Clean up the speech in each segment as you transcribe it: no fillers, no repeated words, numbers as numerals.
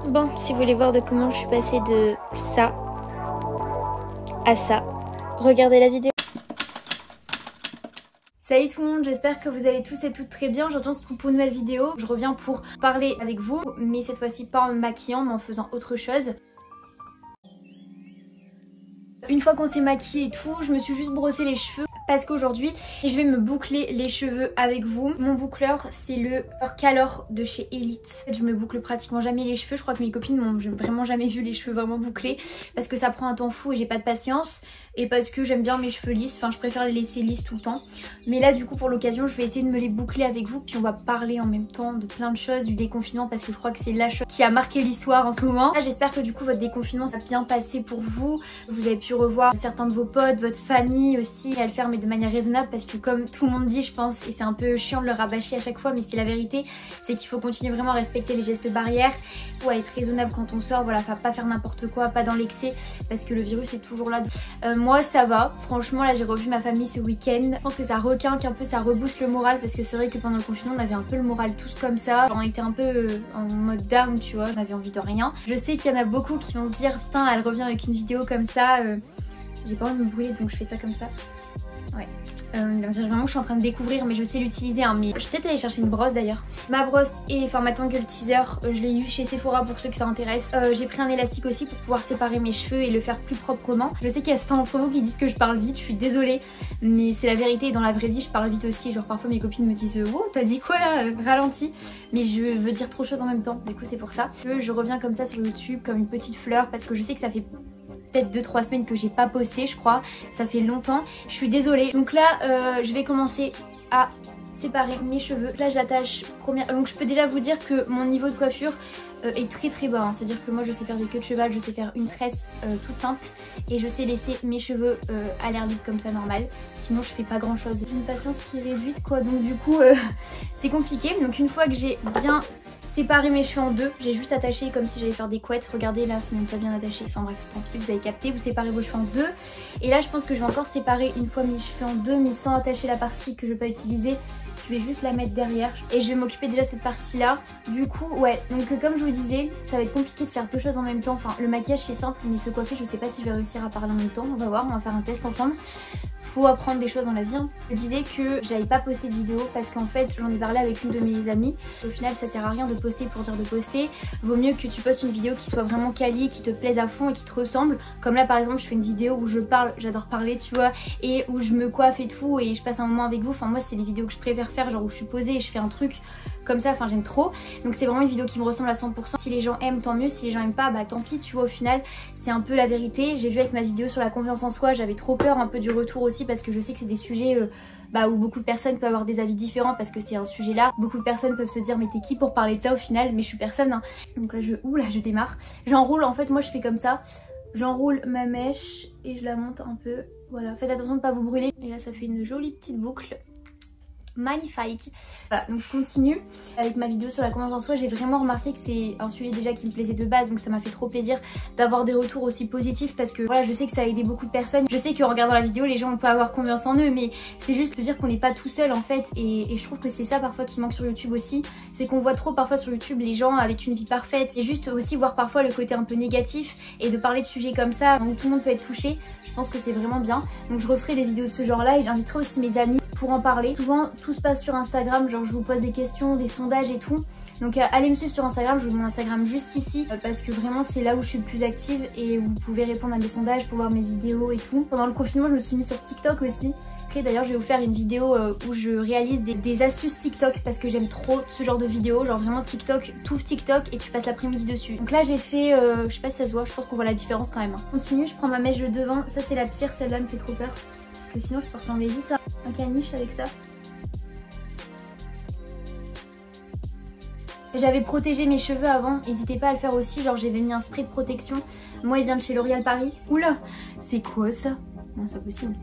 Bon, si vous voulez voir de comment je suis passée de ça à ça, regardez la vidéo. Salut tout le monde, j'espère que vous allez tous et toutes très bien. Aujourd'hui on se retrouve pour une nouvelle vidéo. Je reviens pour parler avec vous, mais cette fois-ci pas en me maquillant, mais en faisant autre chose. Une fois qu'on s'est maquillé et tout, je me suis juste brossé les cheveux parce qu'aujourd'hui je vais me boucler les cheveux avec vous. Mon boucleur c'est le Calor de chez Elite. Je me boucle pratiquement jamais les cheveux, je crois que mes copines m'ont vraiment jamais vu les cheveux vraiment bouclés parce que ça prend un temps fou et j'ai pas de patience et parce que j'aime bien mes cheveux lisses, enfin je préfère les laisser lisses tout le temps. Mais là du coup pour l'occasion je vais essayer de me les boucler avec vous, puis on va parler en même temps de plein de choses, du déconfinement parce que je crois que c'est la chose qui a marqué l'histoire en ce moment. J'espère que du coup votre déconfinement ça a bien passé pour vous, vous avez pu revoir certains de vos potes, votre famille aussi, à le faire mais de manière raisonnable parce que comme tout le monde dit je pense, et c'est un peu chiant de le rabâcher à chaque fois mais c'est la vérité, c'est qu'il faut continuer vraiment à respecter les gestes barrières ou à être raisonnable quand on sort, voilà, pas faire n'importe quoi, pas dans l'excès parce que le virus est toujours là. Moi ça va, franchement là j'ai revu ma famille ce week-end, je pense que ça requinque un peu, ça rebooste le moral parce que c'est vrai que pendant le confinement on avait un peu le moral tous comme ça, on était un peu en mode down tu vois, on avait envie de rien. Je sais qu'il y en a beaucoup qui vont se dire putain elle revient avec une vidéo comme ça, j'ai pas envie de me brûler donc je fais ça comme ça. Ouais. Vraiment je suis en train de découvrir mais je sais l'utiliser hein, mais je vais peut-être aller chercher une brosse d'ailleurs. Ma brosse et ma Tangle Teaser je l'ai eu chez Sephora pour ceux que ça intéresse. J'ai pris un élastique aussi pour pouvoir séparer mes cheveux et le faire plus proprement. Je sais qu'il y a certains d'entre vous qui disent que je parle vite, je suis désolée mais c'est la vérité et dans la vraie vie je parle vite aussi, genre parfois mes copines me disent oh t'as dit quoi là, ralenti, mais je veux dire trop de choses en même temps, du coup c'est pour ça que je reviens comme ça sur YouTube comme une petite fleur parce que je sais que ça fait peut-être 2-3 semaines que j'ai pas posté je crois, ça fait longtemps, je suis désolée. Donc là je vais commencer à séparer mes cheveux. Là j'attache première, donc je peux déjà vous dire que mon niveau de coiffure est très bas hein. C'est à dire que moi je sais faire des queues de cheval, je sais faire une tresse toute simple et je sais laisser mes cheveux à l'air libre comme ça normal, sinon je fais pas grand chose. J'ai une patience qui est réduite quoi, donc du coup c'est compliqué. Donc une fois que j'ai bien séparer mes cheveux en deux, j'ai juste attaché comme si j'allais faire des couettes, regardez là c'est même pas bien attaché, enfin bref tant pis vous avez capté, vous séparez vos cheveux en deux et là je pense que je vais encore séparer une fois mes cheveux en deux mais sans attacher la partie que je vais pas utiliser, je vais juste la mettre derrière et je vais m'occuper déjà de cette partie là. Du coup ouais, donc comme je vous disais ça va être compliqué de faire deux choses en même temps, enfin le maquillage c'est simple mais se coiffer je sais pas si je vais réussir à parler en même temps, on va voir, on va faire un test ensemble. Faut apprendre des choses dans la vie hein. Je disais que j'avais pas posté de vidéo parce qu'en fait j'en ai parlé avec une de mes amies. Au final ça sert à rien de poster pour dire de poster. Vaut mieux que tu postes une vidéo qui soit vraiment quali, qui te plaise à fond et qui te ressemble. Comme là par exemple je fais une vidéo où je parle, j'adore parler tu vois, et où je me coiffe et tout et je passe un moment avec vous. Enfin moi c'est les vidéos que je préfère faire, genre où je suis posée et je fais un truc comme ça, enfin j'aime trop. Donc c'est vraiment une vidéo qui me ressemble à 100%. Si les gens aiment tant mieux, si les gens aiment pas bah tant pis tu vois, au final c'est un peu la vérité. J'ai vu avec ma vidéo sur la confiance en soi, j'avais trop peur un peu du retour aussi parce que je sais que c'est des sujets où beaucoup de personnes peuvent avoir des avis différents parce que c'est un sujet là. Beaucoup de personnes peuvent se dire mais t'es qui pour parler de ça au final, mais je suis personne hein. Donc là je démarre. J'enroule, en fait moi je fais comme ça. J'enroule ma mèche et je la monte un peu. Voilà, faites attention de ne pas vous brûler. Et là ça fait une jolie petite boucle. Magnifique. Voilà, donc je continue avec ma vidéo sur la confiance en soi. J'ai vraiment remarqué que c'est un sujet déjà qui me plaisait de base, donc ça m'a fait trop plaisir d'avoir des retours aussi positifs parce que voilà, je sais que ça a aidé beaucoup de personnes. Je sais qu'en regardant la vidéo les gens ont pas avoir confiance en eux, mais c'est juste de dire qu'on n'est pas tout seul en fait, et je trouve que c'est ça parfois qui manque sur YouTube aussi, c'est qu'on voit trop parfois sur YouTube les gens avec une vie parfaite. C'est juste aussi voir parfois le côté un peu négatif et de parler de sujets comme ça où tout le monde peut être touché. Je pense que c'est vraiment bien, donc je referai des vidéos de ce genre là et j'inviterai aussi mes amis pour en parler. Souvent tout se passe sur Instagram, genre je vous pose des questions, des sondages et tout. Donc allez me suivre sur Instagram, je vous mets mon Instagram juste ici parce que vraiment c'est là où je suis le plus active et vous pouvez répondre à mes sondages pour voir mes vidéos et tout. Pendant le confinement je me suis mise sur TikTok aussi. D'ailleurs je vais vous faire une vidéo où je réalise des astuces TikTok parce que j'aime trop ce genre de vidéo, genre vraiment TikTok, tout TikTok et tu passes l'après-midi dessus. Donc là j'ai fait, je sais pas si ça se voit, je pense qu'on voit la différence quand même hein. Continue, je prends ma mèche de devant, ça c'est la pire, celle-là me fait trop peur parce que sinon je peux ressembler vite à un caniche avec ça. J'avais protégé mes cheveux avant, n'hésitez pas à le faire aussi, genre j'avais mis un spray de protection. Moi il vient de chez L'Oréal Paris. Oula, c'est quoi ça? Non c'est pas possible.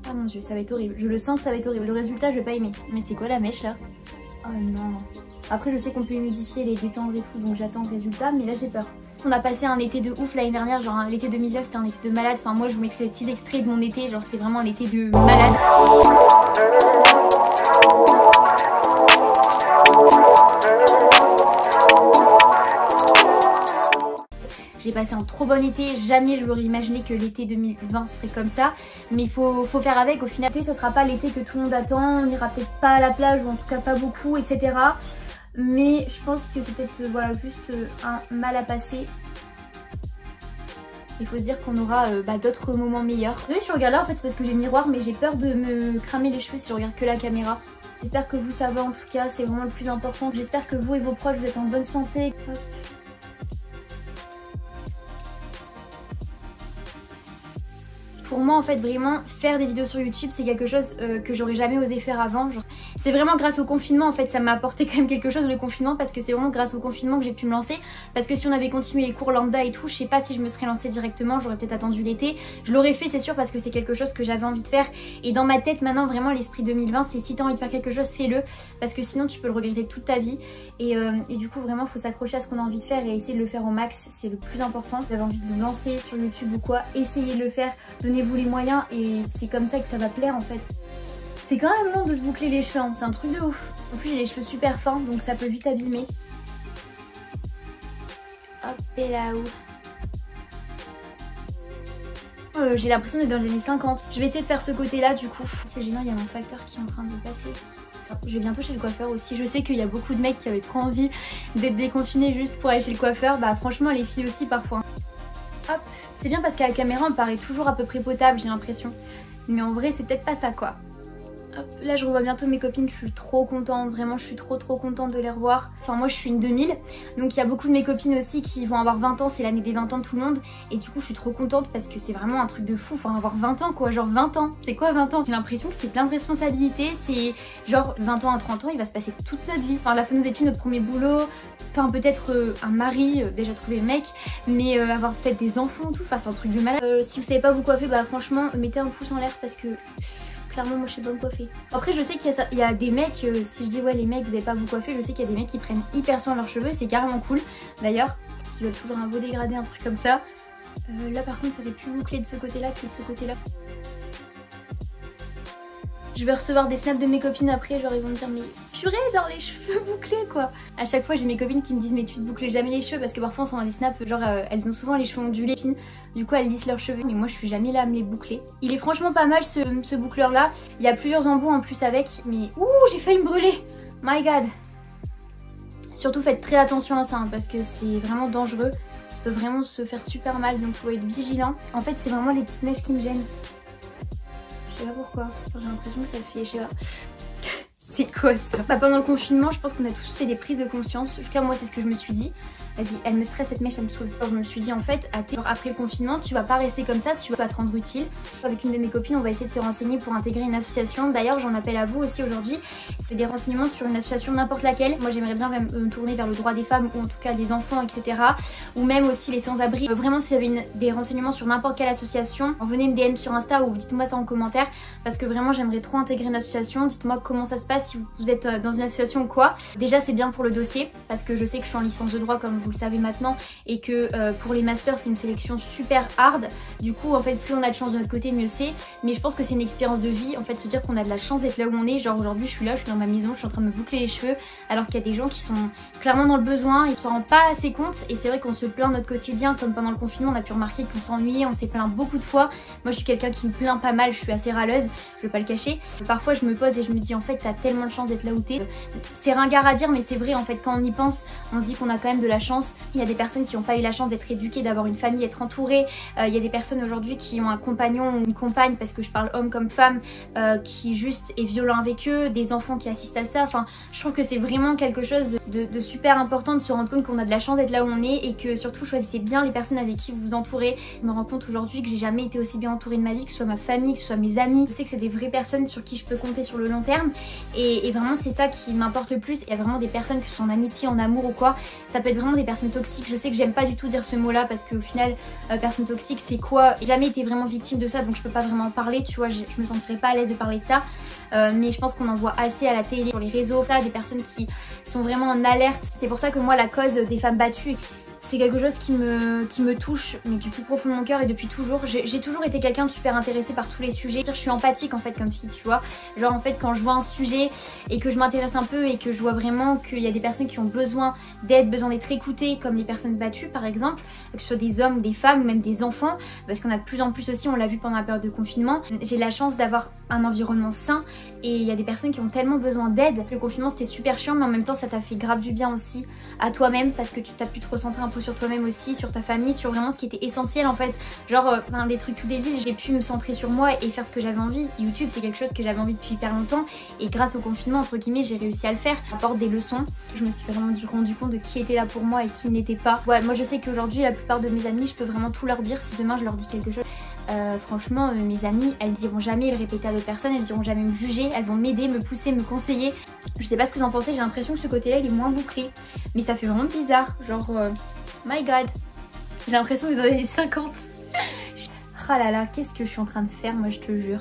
Oh mon dieu, ça va être horrible. Je le sens que ça va être horrible. Le résultat, je vais pas aimer. Mais c'est quoi la mèche là? Oh non. Après, je sais qu'on peut humidifier, les détendre et tout, donc j'attends le résultat. Mais là, j'ai peur. On a passé un été de ouf l'année dernière. Genre, l'été 2019, c'était un été de malade. Enfin, moi, je vous mettrai les petits extraits de mon été. Genre, c'était vraiment un été de malade. passé un trop bon été, jamais je l'aurais imaginé que l'été 2020 serait comme ça. Mais il faut faire avec, au final ça sera pas l'été que tout le monde attend, on ira peut-être pas à la plage ou en tout cas pas beaucoup, etc. Mais je pense que c'est peut-être voilà, juste un mal à passer. Il faut se dire qu'on aura d'autres moments meilleurs. Oui, je regarde là en fait c'est parce que j'ai le miroir, mais j'ai peur de me cramer les cheveux si je regarde que la caméra. J'espère que vous ça va en tout cas, c'est vraiment le plus important. J'espère que vous et vos proches vous êtes en bonne santé. Hop. Pour moi en fait vraiment faire des vidéos sur YouTube c'est quelque chose que j'aurais jamais osé faire avant. C'est vraiment grâce au confinement en fait, ça m'a apporté quand même quelque chose le confinement, parce que c'est vraiment grâce au confinement que j'ai pu me lancer. Parce que si on avait continué les cours lambda et tout, je sais pas si je me serais lancée directement, j'aurais peut-être attendu l'été. Je l'aurais fait c'est sûr parce que c'est quelque chose que j'avais envie de faire. Et dans ma tête maintenant vraiment l'esprit 2020 c'est si t'as envie de faire quelque chose fais-le, parce que sinon tu peux le regretter toute ta vie. Et du coup vraiment faut s'accrocher à ce qu'on a envie de faire et essayer de le faire au max, c'est le plus important. Si vous avez envie de vous lancer sur YouTube ou quoi, essayez de le faire, donnez-vous les moyens et c'est comme ça que ça va plaire en fait. C'est quand même long de se boucler les cheveux, hein. C'est un truc de ouf. En plus j'ai les cheveux super fins donc ça peut vite abîmer. Hop et là-haut. J'ai l'impression d'être dans les années 50. Je vais essayer de faire ce côté là du coup. C'est gênant, il y a mon facteur qui est en train de passer. Je vais bientôt chez le coiffeur aussi. Je sais qu'il y a beaucoup de mecs qui avaient trop envie d'être déconfinés juste pour aller chez le coiffeur. Bah franchement les filles aussi parfois. Hop, c'est bien parce qu'à la caméra on paraît toujours à peu près potable j'ai l'impression. Mais en vrai c'est peut-être pas ça quoi. Hop, là je revois bientôt mes copines, je suis trop contente, vraiment je suis trop contente de les revoir. Enfin moi je suis une 2000, donc il y a beaucoup de mes copines aussi qui vont avoir 20 ans, c'est l'année des 20 ans de tout le monde. Et du coup je suis trop contente parce que c'est vraiment un truc de fou, enfin avoir 20 ans quoi, genre 20 ans, c'est quoi 20 ans? J'ai l'impression que c'est plein de responsabilités, c'est genre 20 ans à 30 ans il va se passer toute notre vie. Enfin la fin de nos études, notre premier boulot, enfin peut-être un mari, déjà trouver le mec, mais avoir peut-être des enfants tout, enfin c'est un truc de malade. Si vous savez pas vous coiffer, bah franchement mettez un pouce en l'air parce que... clairement moi je sais pas me coiffer. Après je sais qu'il y a des mecs, si je dis ouais les mecs vous avez pas à vous coiffer, je sais qu'il y a des mecs qui prennent hyper soin de leurs cheveux, c'est carrément cool d'ailleurs, qui veulent toujours un beau dégradé, un truc comme ça. Là par contre ça fait plus boucler de ce côté là que de ce côté là. Je vais recevoir des snaps de mes copines après, genre ils vont me dire mais purée genre les cheveux bouclés quoi. À chaque fois j'ai mes copines qui me disent mais tu te boucles jamais les cheveux, parce que parfois on s'en a des snaps genre elles ont souvent les cheveux ondulés, du coup elles lissent leurs cheveux, mais moi je suis jamais là à me les boucler. Il est franchement pas mal ce boucleur là, il y a plusieurs embouts en plus avec, mais ouh j'ai failli me brûler, my god. Surtout faites très attention à ça hein, parce que c'est vraiment dangereux, ça peut vraiment se faire super mal, donc faut être vigilant. En fait c'est vraiment les petites mèches qui me gênent. Je sais pas pourquoi, j'ai l'impression que ça fait, je sais pas. C'est quoi ça? Bah, pendant le confinement, je pense qu'on a tous fait des prises de conscience. En tout cas, moi, c'est ce que je me suis dit. Vas-y, elle me stresse cette mèche, elle me saoule. Alors, je me suis dit en fait, après le confinement, tu vas pas rester comme ça, tu vas te rendre utile. Avec une de mes copines, on va essayer de se renseigner pour intégrer une association. D'ailleurs, j'en appelle à vous aussi aujourd'hui. C'est des renseignements sur une association n'importe laquelle. Moi, j'aimerais bien me tourner vers le droit des femmes ou en tout cas des enfants, etc. Ou même aussi les sans-abri. Vraiment, si vous avez des renseignements sur n'importe quelle association, venez me DM sur Insta ou dites-moi ça en commentaire. Parce que vraiment, j'aimerais trop intégrer une association. Dites-moi comment ça se passe, si vous êtes dans une association ou quoi. Déjà, c'est bien pour le dossier parce que je sais que je suis en licence de droit comme vous le savez maintenant, et que pour les masters c'est une sélection super hard. Du coup en fait plus on a de chance de notre côté mieux c'est, mais je pense que c'est une expérience de vie en fait, se dire qu'on a de la chance d'être là où on est. Genre aujourd'hui je suis là, je suis dans ma maison, je suis en train de me boucler les cheveux alors qu'il y a des gens qui sont clairement dans le besoin, ils s'en rendent pas assez compte. Et c'est vrai qu'on se plaint de notre quotidien, comme pendant le confinement on a pu remarquer qu'on s'ennuyait, on s'est plaint beaucoup de fois. Moi je suis quelqu'un qui me plaint pas mal, je suis assez râleuse, je vais pas le cacher. Parfois je me pose et je me dis en fait t'as tellement de chance d'être là où t'es. C'est ringard à dire mais c'est vrai en fait, quand on y pense on se dit qu'on a quand même de la chance. Il y a des personnes qui n'ont pas eu la chance d'être éduquées, d'avoir une famille, d'être entourées. Il y a des personnes aujourd'hui qui ont un compagnon ou une compagne, parce que je parle homme comme femme, qui juste est violent avec eux, des enfants qui assistent à ça. Enfin, je trouve que c'est vraiment quelque chose de super important de se rendre compte qu'on a de la chance d'être là où on est, et que surtout choisissez bien les personnes avec qui vous vous entourez. Je me rends compte aujourd'hui que j'ai jamais été aussi bien entourée de ma vie, que ce soit ma famille, que ce soit mes amis. Je sais que c'est des vraies personnes sur qui je peux compter sur le long terme, et vraiment c'est ça qui m'importe le plus. Il y a vraiment des personnes qui sont en amitié, en amour ou quoi, ça peut être vraiment des personnes toxiques. Je sais que j'aime pas du tout dire ce mot là parce qu'au final personne toxique c'est quoi? J'ai jamais été vraiment victime de ça donc je peux pas vraiment en parler, tu vois, je me sentirais pas à l'aise de parler de ça. Mais je pense qu'on en voit assez à la télé, sur les réseaux, ça, des personnes qui sont vraiment en alerte. C'est pour ça que moi la cause des femmes battues C'est quelque chose qui me touche, mais du plus profond de mon cœur et depuis toujours. J'ai toujours été quelqu'un de super intéressé par tous les sujets. Je suis empathique en fait comme fille, tu vois. Genre en fait quand je vois un sujet et que je m'intéresse un peu et que je vois vraiment qu'il y a des personnes qui ont besoin d'aide, besoin d'être écoutées, comme les personnes battues par exemple, que ce soit des hommes, des femmes ou même des enfants, parce qu'on a de plus en plus aussi, on l'a vu pendant la période de confinement. J'ai la chance d'avoir un environnement sain et il y a des personnes qui ont tellement besoin d'aide. Le confinement c'était super chiant, mais en même temps ça t'a fait grave du bien aussi à toi-même parce que tu t'as pu te recentrer un peu sur toi-même aussi, sur ta famille, sur vraiment ce qui était essentiel en fait. Genre des trucs tout débiles, j'ai pu me centrer sur moi et faire ce que j'avais envie. YouTube c'est quelque chose que j'avais envie depuis hyper longtemps et grâce au confinement entre guillemets j'ai réussi à le faire. J'apporte des leçons, je me suis vraiment rendu compte de qui était là pour moi et qui n'était pas. Ouais, moi je sais qu'aujourd'hui la plupart de mes amis je peux vraiment tout leur dire si demain je leur dis quelque chose. Franchement mes amies elles diront jamais le répéter à d'autres personnes, elles diront jamais me juger, elles vont m'aider, me pousser, me conseiller. Je sais pas ce que vous en pensez, j'ai l'impression que ce côté là il est moins bouclé, mais ça fait vraiment bizarre, genre my god, j'ai l'impression d'être dans les années 50. Oh là là, qu'est-ce que je suis en train de faire moi, je te jure.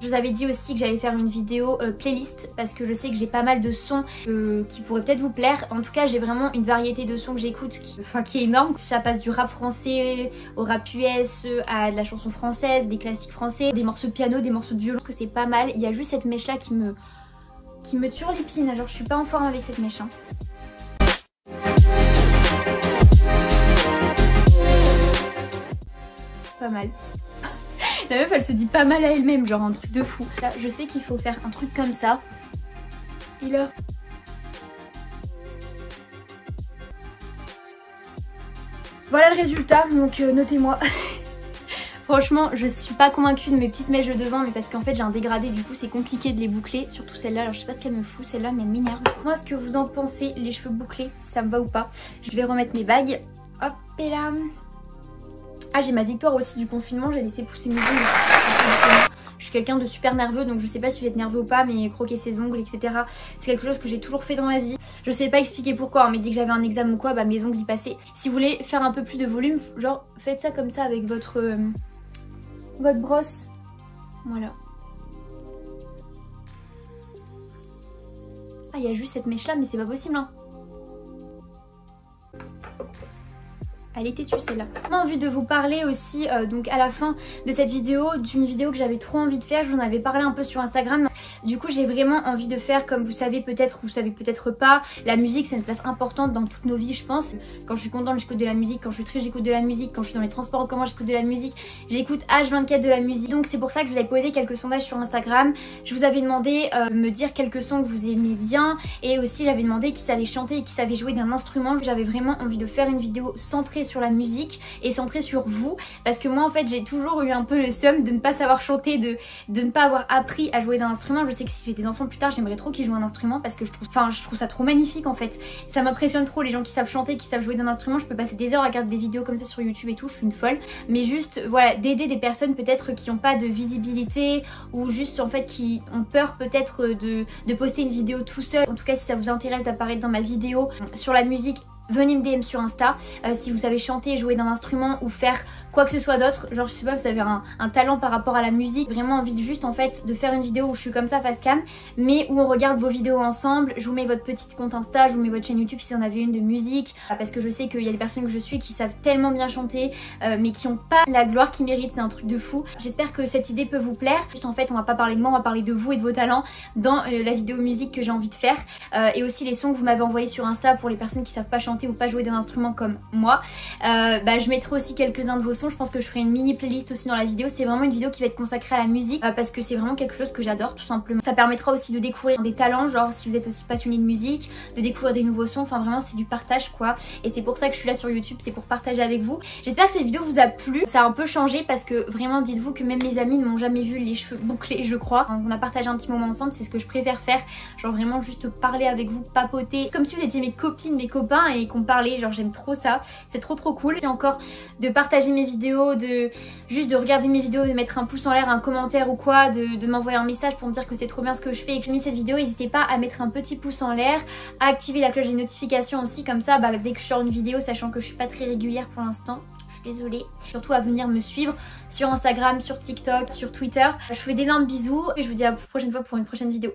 Je vous avais dit aussi que j'allais faire une vidéo playlist parce que je sais que j'ai pas mal de sons qui pourraient peut-être vous plaire. En tout cas j'ai vraiment une variété de sons que j'écoute qui est énorme. Ça passe du rap français au rap US, à de la chanson française, des classiques français, des morceaux de piano, des morceaux de violon, que c'est pas mal. Il y a juste cette mèche là qui me turlupine, genre je suis pas en forme avec cette mèche hein. Pas mal. La meuf elle se dit pas mal à elle-même, genre un truc de fou. Là, je sais qu'il faut faire un truc comme ça. Et là... Voilà le résultat, donc notez-moi. Franchement je suis pas convaincue de mes petites mèches de devant, mais parce qu'en fait j'ai un dégradé, du coup c'est compliqué de les boucler. Surtout celle-là, alors je sais pas ce qu'elle me fout celle-là, mais elle m'énerve. Moi ce que vous en pensez, les cheveux bouclés, ça me va ou pas? Je vais remettre mes bagues. Hop et là... Ah j'ai ma victoire aussi du confinement, j'ai laissé pousser mes ongles. Je suis quelqu'un de super nerveux, donc je sais pas si vous êtes nerveux ou pas, mais croquer ses ongles etc. c'est quelque chose que j'ai toujours fait dans ma vie. Je sais pas expliquer pourquoi, mais dès que j'avais un examen ou quoi, bah mes ongles y passaient. Si vous voulez faire un peu plus de volume, genre faites ça comme ça avec votre brosse. Voilà. Ah il y a juste cette mèche là, mais c'est pas possible hein. Elle est têtue celle-là. J'ai envie de vous parler aussi donc à la fin de cette vidéo d'une vidéo que j'avais trop envie de faire. Je vous en avais parlé un peu sur Instagram. Du coup j'ai vraiment envie de faire, comme vous savez peut-être ou vous savez peut-être pas, la musique c'est une place importante dans toutes nos vies je pense. Quand je suis contente j'écoute de la musique, quand je suis triste j'écoute de la musique, quand je suis dans les transports en commun j'écoute de la musique, j'écoute H24 de la musique. Donc c'est pour ça que je vous avais posé quelques sondages sur Instagram. Je vous avais demandé de me dire quelques sons que vous aimez bien et aussi j'avais demandé qui savait chanter et qui savait jouer d'un instrument. J'avais vraiment envie de faire une vidéo centrée sur la musique et centrée sur vous, parce que moi en fait j'ai toujours eu un peu le seum de ne pas savoir chanter, de ne pas avoir appris à jouer d'un instrument. Je sais que si j'ai des enfants plus tard j'aimerais trop qu'ils jouent un instrument parce que je trouve ça trop magnifique en fait. Ça m'impressionne trop les gens qui savent chanter, qui savent jouer d'un instrument. Je peux passer des heures à regarder des vidéos comme ça sur YouTube et tout, je suis une folle. Mais juste voilà, d'aider des personnes peut-être qui n'ont pas de visibilité ou juste en fait qui ont peur peut-être de poster une vidéo tout seul. En tout cas si ça vous intéresse d'apparaître dans ma vidéo sur la musique, venez me DM sur Insta. Si vous savez chanter, jouer d'un instrument ou faire quoi que ce soit d'autre, genre je sais pas, vous avez un talent par rapport à la musique, vraiment envie de juste en fait de faire une vidéo où je suis comme ça face cam, mais où on regarde vos vidéos ensemble. Je vous mets votre petite compte Insta, je vous mets votre chaîne YouTube si vous en avez une de musique, parce que je sais qu'il y a des personnes que je suis qui savent tellement bien chanter mais qui n'ont pas la gloire qu'ils méritent, c'est un truc de fou. J'espère que cette idée peut vous plaire. Juste en fait on va pas parler de moi, on va parler de vous et de vos talents dans la vidéo musique que j'ai envie de faire et aussi les sons que vous m'avez envoyés sur Insta pour les personnes qui savent pas chanter ou pas jouer d'un instrument comme moi. Je mettrai aussi quelques-uns de vos sons. Je pense que je ferai une mini playlist aussi dans la vidéo. C'est vraiment une vidéo qui va être consacrée à la musique parce que c'est vraiment quelque chose que j'adore tout simplement. Ça permettra aussi de découvrir des talents, genre si vous êtes aussi passionné de musique, de découvrir des nouveaux sons. Enfin vraiment c'est du partage quoi. Et c'est pour ça que je suis là sur YouTube, c'est pour partager avec vous. J'espère que cette vidéo vous a plu. Ça a un peu changé parce que vraiment dites-vous que même mes amis ne m'ont jamais vu les cheveux bouclés je crois. Donc, on a partagé un petit moment ensemble, c'est ce que je préfère faire. Genre vraiment juste parler avec vous, papoter. Comme si vous étiez mes copines, mes copains et qu'on parlait. Genre j'aime trop ça, c'est trop cool. Et encore de partager mes vidéos, de juste de regarder mes vidéos, de mettre un pouce en l'air, un commentaire ou quoi, de m'envoyer un message pour me dire que c'est trop bien ce que je fais et que j'ai mis cette vidéo. N'hésitez pas à mettre un petit pouce en l'air, à activer la cloche des notifications aussi, comme ça dès que je sors une vidéo, sachant que je suis pas très régulière pour l'instant, je suis désolée. Surtout à venir me suivre sur Instagram, sur TikTok, sur Twitter. Je vous fais d'énormes bisous et je vous dis à la prochaine fois pour une prochaine vidéo.